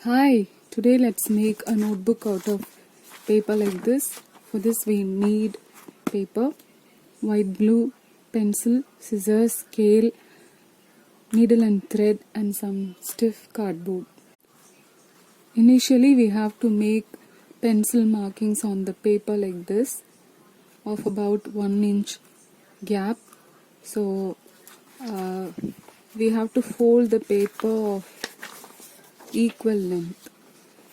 Hi, today let's make a notebook out of paper like this. For this we need paper, white glue, pencil, scissors, scale, needle and thread and some stiff cardboard. Initially we have to make pencil markings on the paper like this of about 1 inch gap. So we have to fold the paper of equal length.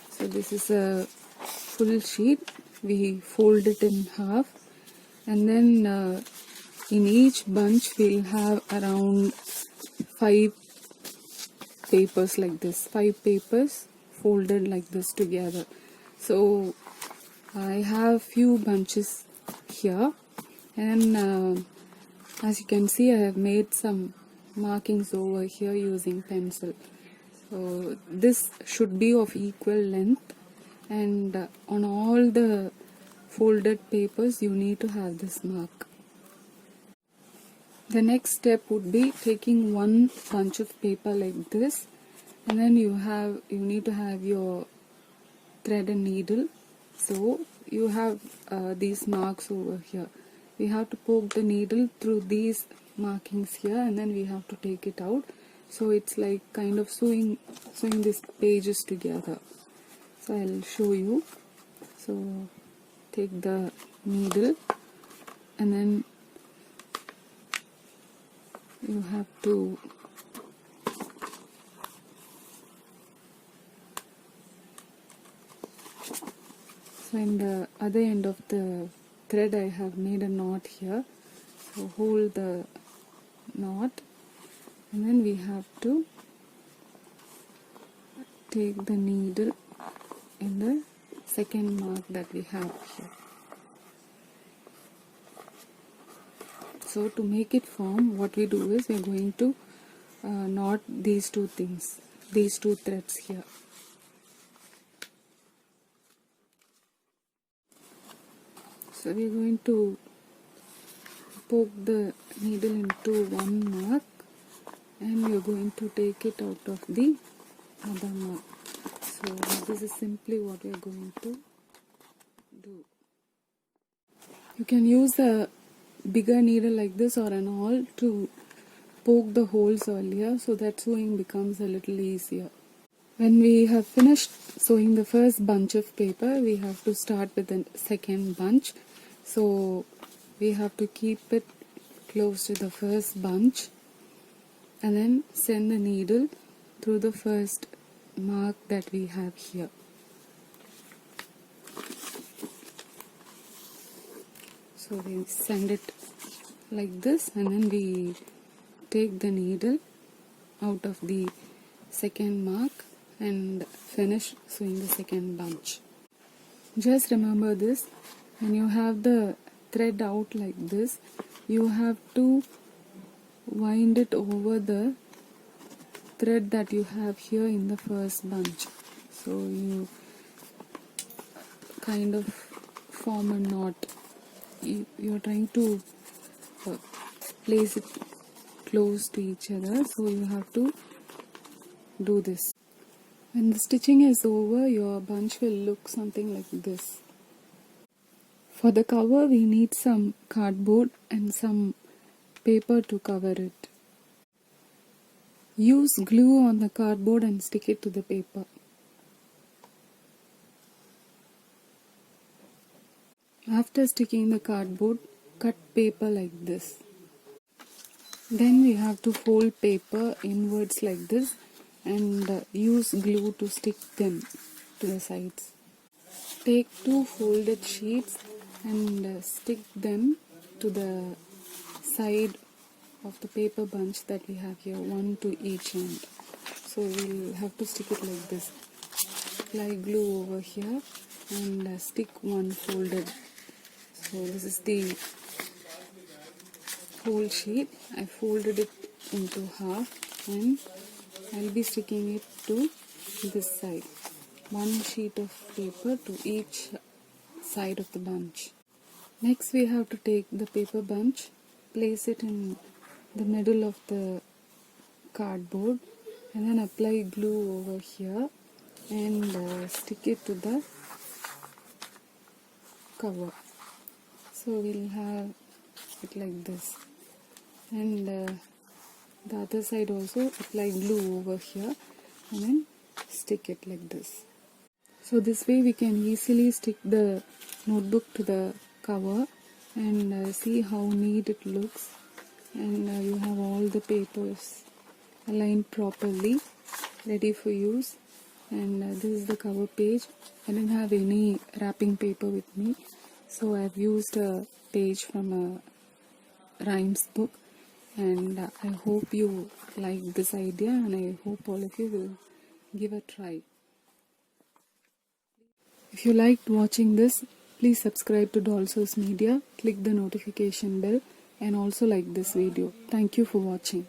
So this is a full sheet. We fold it in half, and then in each bunch we'll have around 5 papers like this, 5 papers folded like this together. So I have few bunches here, and as you can see I have made some markings over here using pencil. So this should be of equal length, and on all the folded papers you need to have this mark. The next step would be taking one bunch of paper like this, and then you need to have your thread and needle. So you have these marks over here. We have to poke the needle through these markings here, and then we have to take it out. So it's like kind of sewing these pages together. So I'll show you. So take the needle, and then you have to so in the other end of the thread I have made a knot here. So hold the knot, and then we have to take the needle in the second mark that we have here. So to make it form, what we do is we are going to knot these two things, these two threads here. So we are going to poke the needle into one mark, and we are going to take it out of the other mark. So this is simply what we are going to do. You can use a bigger needle like this or an awl to poke the holes earlier, so that sewing becomes a little easier. When we have finished sewing the first bunch of paper, we have to start with the second bunch. So we have to keep it close to the first bunch, and then send the needle through the first mark that we have here. So we send it like this, and then we take the needle out of the second mark and finish sewing the second bunch. Just remember this, when you have the thread out like this, you have to wind it over the thread that you have here in the first bunch. So you kind of form a knot. You're trying to place it close to each other, so you have to do this. When the stitching is over, your bunch will look something like this. For the cover, we need some cardboard and some paper to cover it. Use glue on the cardboard and stick it to the paper. After sticking the cardboard, cut paper like this. Then we have to fold paper inwards like this and use glue to stick them to the sides. Take 2 folded sheets and stick them to the side of the paper bunch that we have here, one to each end. So we'll have to stick it like this. Apply glue over here and stick one folded. So this is the whole sheet. I folded it into half, and I'll be sticking it to this side. One sheet of paper to each side of the bunch. Next we have to take the paper bunch, place it in the middle of the cardboard, and then apply glue over here and stick it to the cover. So we'll have it like this, and the other side also apply glue over here and then stick it like this. So this way we can easily stick the notebook to the cover and see how neat it looks, and you have all the papers aligned properly, ready for use. And this is the cover page. I didn't have any wrapping paper with me, so I've used a page from a rhymes book, and I hope you like this idea, and I hope all of you will give a try. If you liked watching this, please subscribe to Dollsource Media, click the notification bell, and also like this video. Thank you for watching.